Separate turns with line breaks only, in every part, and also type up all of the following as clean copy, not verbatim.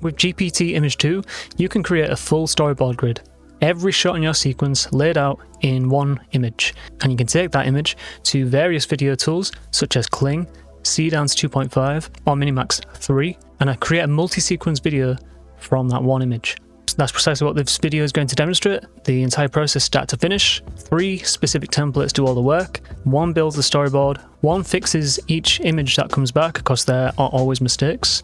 With GPT Image 2, you can create a full storyboard grid. Every shot in your sequence laid out in one image. And you can take that image to various video tools such as Kling, Seedance 2.5 or Minimax 3 and create a multi-sequence video from that one image. So that's precisely what this video is going to demonstrate. The entire process start to finish. 3 specific templates do all the work. 1 builds the storyboard. 1 fixes each image that comes back because there are always mistakes.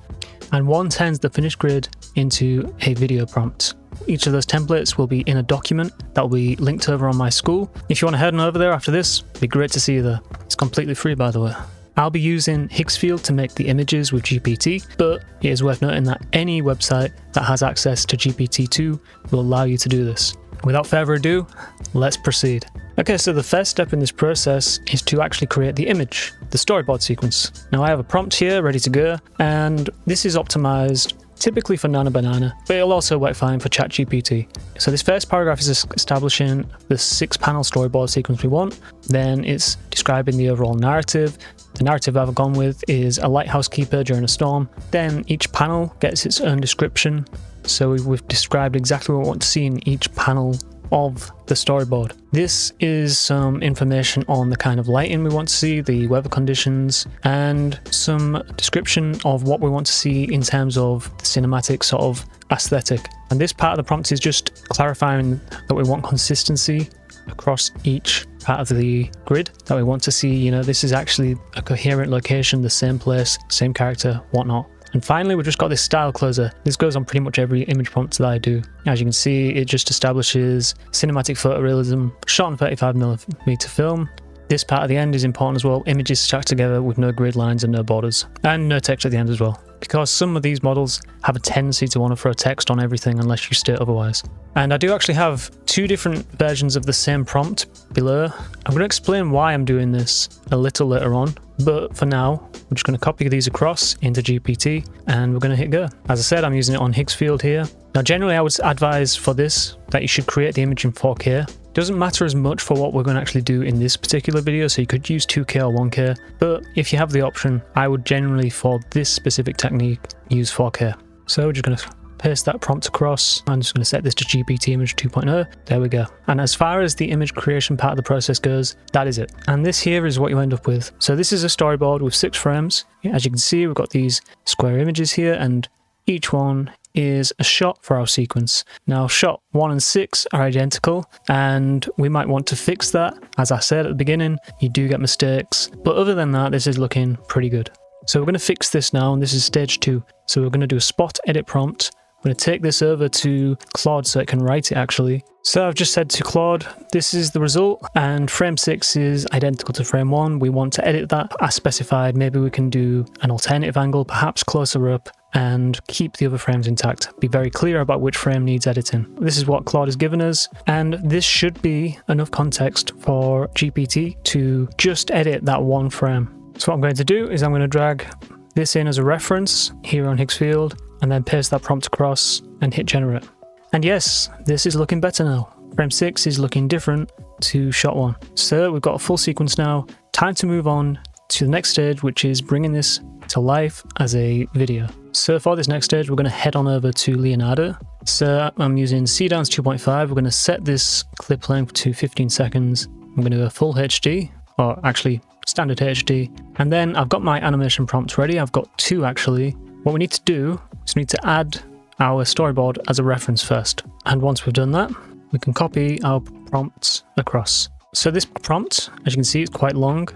And 1 turns the finished grid into a video prompt. Each of those templates will be in a document that will be linked over on my Skool. If you want to head on over there after this, it'd be great to see you there. It's completely free, by the way. I'll be using Higgsfield to make the images with GPT, but it is worth noting that any website that has access to GPT-2 will allow you to do this. Without further ado, let's proceed. Okay, so the first step in this process is to actually create the image, the storyboard sequence. Now I have a prompt here ready to go, and this is optimized typically for Nana Banana, but it'll also work fine for ChatGPT. So this first paragraph is establishing the 6-panel storyboard sequence we want. Then it's describing the overall narrative. The narrative I've gone with is a lighthouse keeper during a storm. Then each panel gets its own description. So we've described exactly what we want to see in each panel of the storyboard. This is some information on the kind of lighting we want to see, the weather conditions, and some description of what we want to see in terms of the cinematic sort of aesthetic. And this part of the prompt is just clarifying that we want consistency across each part of the grid, that we want to see, you know, this is actually a coherent location, the same place, same character, whatnot. And finally, we've just got this style closer. This goes on pretty much every image prompt that I do. As you can see, it just establishes cinematic photorealism, shot on 35mm film. This part at the end is important as well. Images stacked together with no grid lines and no borders. And no text at the end as well, because some of these models have a tendency to want to throw text on everything unless you state otherwise. And I do actually have 2 different versions of the same prompt below. I'm going to explain why I'm doing this a little later on, but for now, I'm just going to copy these across into GPT and we're going to hit go. As I said, I'm using it on Higgsfield here. Now, generally, I would advise for this that you should create the image in 4K. Doesn't matter as much for what we're going to actually do in this particular video, so you could use 2K or 1K, but if you have the option, I would generally, for this specific technique, use 4K. So we're just going to paste that prompt across. I'm just going to set this to GPT Image 2.0. There we go. And as far as the image creation part of the process goes, that is it. And this here is what you end up with. So this is a storyboard with 6 frames. As you can see, we've got these square images here, and each one is a shot for our sequence. Now, shot 1 and 6 are identical, and we might want to fix that. As I said at the beginning, you do get mistakes, but other than that, this is looking pretty good. So we're going to fix this now, and this is stage 2. So we're going to do a spot edit prompt. I'm going to take this over to Claude so it can write it actually. So I've just said to Claude, this is the result, and frame 6 is identical to frame 1. We want to edit that as specified. Maybe we can do an alternative angle, perhaps closer up, and keep the other frames intact. Be very clear about which frame needs editing. This is what Claude has given us, and this should be enough context for GPT to just edit that one frame. So what I'm going to do is I'm going to drag this in as a reference here on Higgsfield, and then paste that prompt across and hit generate. And yes, this is looking better now. Frame 6 is looking different to shot 1. So we've got a full sequence now. Time to move on to the next stage, which is bringing this to life as a video. So for this next stage, we're going to head on over to Leonardo. So I'm using Seedance 2.5. We're going to set this clip length to 15 seconds. I'm going to go full HD, or actually standard HD. And then I've got my animation prompts ready. I've got 2 actually. What we need to do is we need to add our storyboard as a reference first. And once we've done that, we can copy our prompts across. So this prompt, as you can see, is quite long.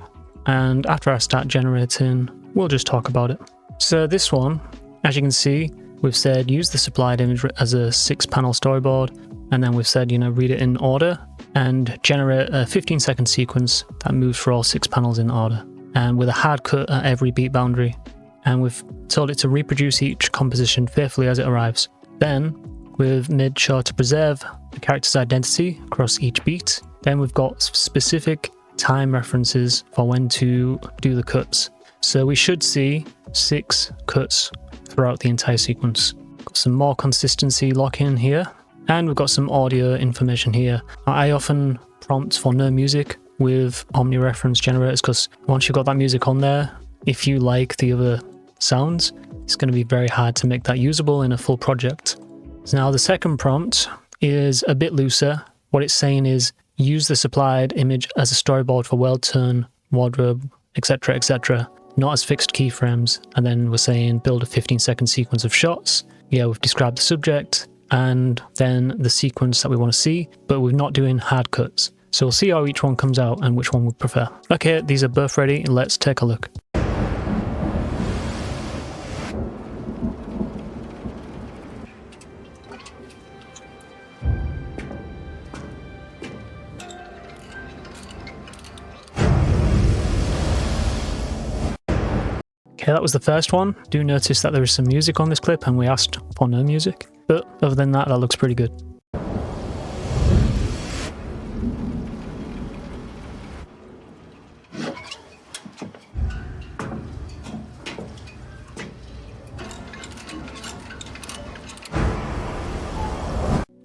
And after I start generating, we'll just talk about it. So this one, as you can see, we've said use the supplied image as a 6-panel storyboard. And then we've said, you know, read it in order and generate a 15-second sequence that moves for all 6 panels in order. And with a hard cut at every beat boundary. And we've told it to reproduce each composition faithfully as it arrives. Then we've made sure to preserve the character's identity across each beat. Then we've got specific time references for when to do the cuts. So we should see 6 cuts throughout the entire sequence. Got some more consistency lock-in here. And we've got some audio information here. I often prompt for no music with omni-reference generators, because once you've got that music on there, if you like the other sounds, it's going to be very hard to make that usable in a full project. So now the second prompt is a bit looser. What it's saying is use the supplied image as a storyboard for world turn, wardrobe, etc, etc, not as fixed keyframes. And then we're saying build a 15-second sequence of shots. Yeah, we've described the subject and then the sequence that we want to see, but we're not doing hard cuts. So we'll see how each one comes out and which one we prefer. Okay, these are both ready. Let's take a look. Okay, that was the first one. Do notice that there is some music on this clip and we asked for no music. But other than that, that looks pretty good.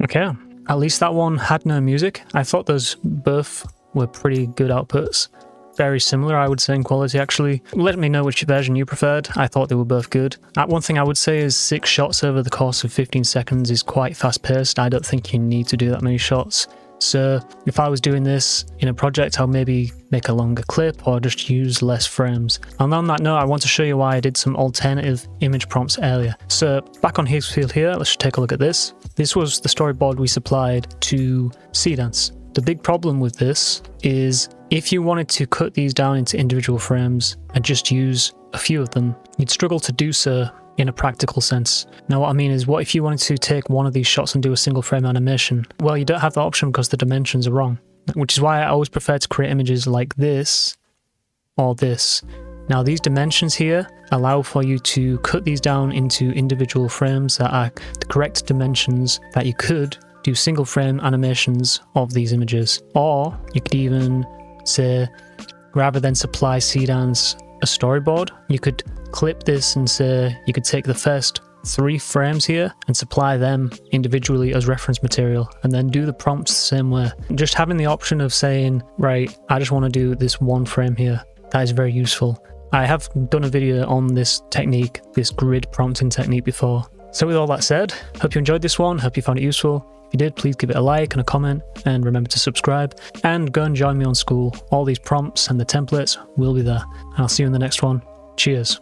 Okay, at least that one had no music. I thought those both were pretty good outputs. Very similar, I would say, in quality, actually. Let me know which version you preferred. I thought they were both good. One thing I would say is 6 shots over the course of 15 seconds is quite fast-paced. I don't think you need to do that many shots. So if I was doing this in a project, I'll maybe make a longer clip or just use less frames. And on that note, I want to show you why I did some alternative image prompts earlier. So back on Higgsfield here, let's just take a look at this. This was the storyboard we supplied to Seedance. The big problem with this is if you wanted to cut these down into individual frames and just use a few of them, you'd struggle to do so in a practical sense. Now what I mean is, what if you wanted to take one of these shots and do a single frame animation? Well, you don't have that option because the dimensions are wrong, which is why I always prefer to create images like this or this. Now these dimensions here allow for you to cut these down into individual frames that are the correct dimensions that you could do single frame animations of these images. Or you could even say, rather than supply Seedance a storyboard, you could clip this and say you could take the first 3 frames here and supply them individually as reference material and then do the prompts the same way. Just having the option of saying, right, I just want to do this 1 frame here, that is very useful. I have done a video on this technique, this grid prompting technique before. So with all that said, hope you enjoyed this one, hope you found it useful. If you did, please give it a like and a comment, and remember to subscribe, and go and join me on Skool. All these prompts and the templates will be there, and I'll see you in the next one. Cheers.